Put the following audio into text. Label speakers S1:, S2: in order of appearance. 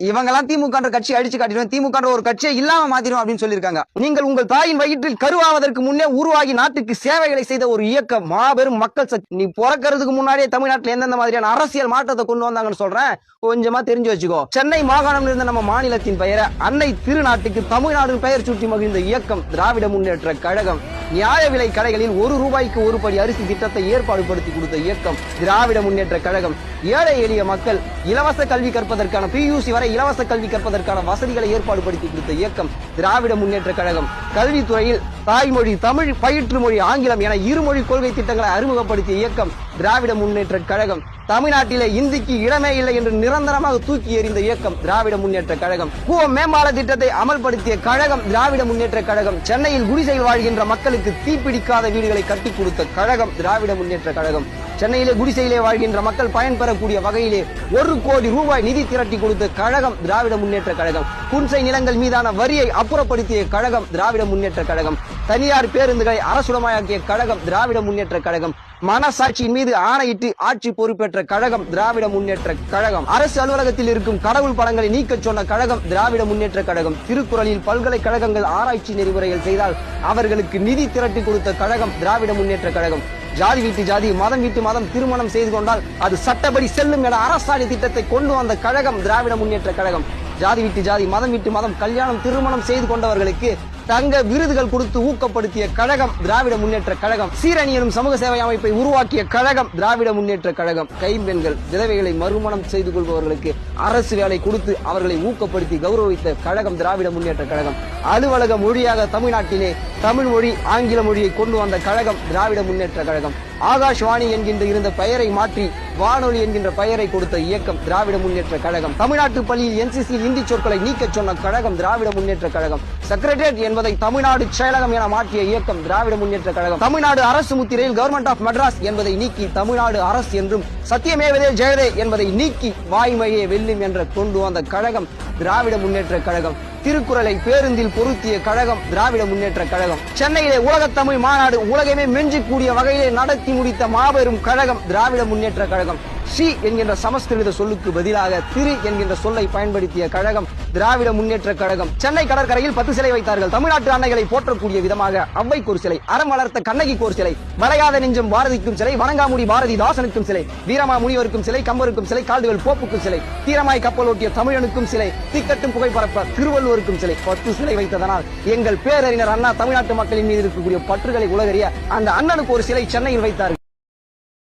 S1: இவங்கெல்லாம் திமுக கட்சி அடிச்சு காட்டிடுவோம், திமுக ஒரு கட்சியை இல்லாம மாத்திடும் அப்படின்னு சொல்லியிருக்காங்க. நீங்கள் உங்கள் தாயின் வயிற்றில் கருவாவதற்கு முன்னே உருவாகி நாட்டுக்கு சேவைகளை செய்த ஒரு இயக்கம், மாபெரும் மக்கள் சக்தி. நீ பிறக்கிறதுக்கு முன்னாடியே தமிழ்நாட்டில் எந்தெந்த மாதிரியான அரசியல் மாற்றத்தை கொண்டு வந்தாங்கன்னு சொல்றேன், கொஞ்சமா தெரிஞ்சு வச்சுக்கோ. சென்னை மாகாணம் இருந்த நம்ம மாநிலத்தின் பெயரை அன்னை திருநாட்டுக்கு தமிழ்நாடு பெயர் சுற்றி மகிழ்ந்த இயக்கம் திராவிட முன்னேற்ற கழகம். நியாய விலை கடைகளில் ₹1 ஒரு படி அரிசி திட்டத்தை ஏற்பாடு படுத்தி கொடுத்த இயக்கம் திராவிட முன்னேற்ற கழகம். ஏழை எளிய மக்கள் இலவச கல்வி கற்பதற்கான PUC வரை இலவச கல்வி கற்பதற்கான வசதிகளை ஏற்பாடு படுத்தி கொடுத்த இயக்கம் திராவிட முன்னேற்ற கழகம். கல்வித்துறையில் தாய்மொழி தமிழ், பயிற்று மொழி ஆங்கிலம் என இருமொழி கொள்கை திட்டங்களை அறிமுகப்படுத்திய இயக்கம் திராவிட முன்னேற்ற கழகம். தமிழ்நாட்டிலே இந்திக்கு இடமே இல்லை என்று நிரந்தரமாக தூக்கி எறிந்த இயக்கம் திராவிட முன்னேற்ற கழகம். கூவம் மேம்பால திட்டத்தை அமல்படுத்திய கழகம் திராவிட முன்னேற்ற கழகம். சென்னையில் குடிசையில் வாழ்கின்ற மக்களுக்கு தீப்பிடிக்காத வீடுகளை கட்டி கொடுத்த கழகம் திராவிட முன்னேற்ற கழகம். சென்னையிலே குடிசையிலே வாழ்கின்ற மக்கள் பயன்பெறக்கூடிய வகையிலே ₹1 கோடி நிதி திரட்டி கொடுத்த கழகம் திராவிட முன்னேற்ற கழகம். குன்சை நிலங்கள் மீதான வரியை அப்புறப்படுத்திய கழகம் திராவிட முன்னேற்ற கழகம். தனியார் பேருந்துகளை அரசுடமையாக்கிய கழகம் திராவிட முன்னேற்ற கழகம். மனசாட்சியின் மீது ஆணையிட்டு ஆட்சி பொறுப்பேற்ற கழகம் திராவிட முன்னேற்ற கழகம். அரசு அலுவலகத்தில் இருக்கும் கடவுள் படங்களை நீக்க சொன்ன கழகம் திராவிட முன்னேற்ற கழகம். திருக்குறளில் பல்கலைக்கழகங்கள் ஆராய்ச்சி நெறிமுறைகள் செய்தால் அவர்களுக்கு நிதி திரட்டி கொடுத்த கழகம் திராவிட முன்னேற்ற கழகம். ஜாதி வீட்டு ஜாதி, மதம் வீட்டு மதம் திருமணம் செய்து கொண்டால் அது சட்டப்படி செல்லும் என அரசாணை திட்டத்தை கொண்டு வந்த கழகம் திராவிட முன்னேற்ற கழகம். ஜாதி வீட்டு ஜாதி, மதம் வீட்டு மதம் கல்யாணம் திருமணம் செய்து கொண்டவர்களுக்கு தங்க விருதுகள் கொடுத்து ஊக்கப்படுத்திய கழகம் திராவிட முன்னேற்ற கழகம். சீரணி எனும் சமூக சேவை அமைப்பை உருவாக்கிய கழகம் திராவிட முன்னேற்ற கழகம். கைம்பெண்கள் விதவைகளை மறுமணம் செய்து கொள்பவர்களுக்கு அரசு வேலை கொடுத்து அவர்களை ஊக்கப்படுத்தி கௌரவித்த கழகம் திராவிட முன்னேற்ற கழகம். அலுவலக மொழியாக தமிழ்நாட்டிலே தமிழ் மொழி ஆங்கில மொழியை கொண்டு வந்த கழகம் திராவிட முன்னேற்ற கழகம். ஆகாஷ்வாணி என்கின்ற இருந்த பெயரை மாற்றி வானொலி என்கின்ற பெயரை கொடுத்த இயக்கம் திராவிட முன்னேற்ற கழகம். தமிழ்நாட்டு பள்ளியில் NCC இந்தி சொற்களை நீக்க சொன்ன கழகம் திராவிட முன்னேற்ற கழகம். செக்ரட்டரியேட் என்பதை தமிழ்நாடு செயலகம் என மாற்றிய இயக்கம் திராவிட முன்னேற்ற கழகம். தமிழ்நாடு அரசு முத்திரையில் கவர்மெண்ட் ஆஃப் மெட்ராஸ் என்பதை நீக்கி தமிழ்நாடு அரசு என்றும், சத்தியமேவதே ஜெயதே என்பதை நீக்கி வாய்மையே வெல்லும் என்ற கொண்டு வந்த கழகம் திராவிட முன்னேற்ற கழகம். திருக்குறளை பேருந்தில் பொருத்திய கழகம் திராவிட முன்னேற்ற கழகம். சென்னையிலே உலகத்தமிழ் மாநாடு உலகமே மெஞ்சிக்கூடிய வகையிலே நடத்தி முடித்த மாபெரும் கழகம் திராவிட முன்னேற்ற கழகம். சி என்கின்ற சமஸ்கிருத சொல்லுக்கு பதிலாக திரு என்கின்ற சொல்லை பயன்படுத்திய கழகம் திராவிட முன்னேற்ற கழகம். சென்னை கடற்கரையில் 10 சிலை வைத்தார்கள். தமிழ்நாட்டு அன்னைகளை போற்றக்கூடிய விதமாக அவ்வைக்கு ஒரு சிலை, அறம் வளர்த்த கண்ணகிக்கு ஒரு சிலை, வளையாத நெஞ்சம் பாரதிக்கும் சிலை, வணங்காமுடி பாரதிதாசனுக்கும் சிலை, வீரமா முனிவருக்கும் சிலை, கம்பருக்கும் சிலை, கால்டுவெல் போப்புக்கும் சிலை, தீரமாய் கப்பல் ஓட்டிய தமிழனுக்கும் சிலை, தீக்கட்டும் புகைப்பரப்ப திருவள்ளுவருக்கும் சிலை. 10 சிலை வைத்ததனால் எங்கள் பேரறிஞர் அண்ணா தமிழ்நாட்டு மக்களின் மீது இருக்கக்கூடிய பற்றுகளை உலகறிய அந்த அண்ணனுக்கு ஒரு சிலை சென்னையில் வைத்தார்கள்.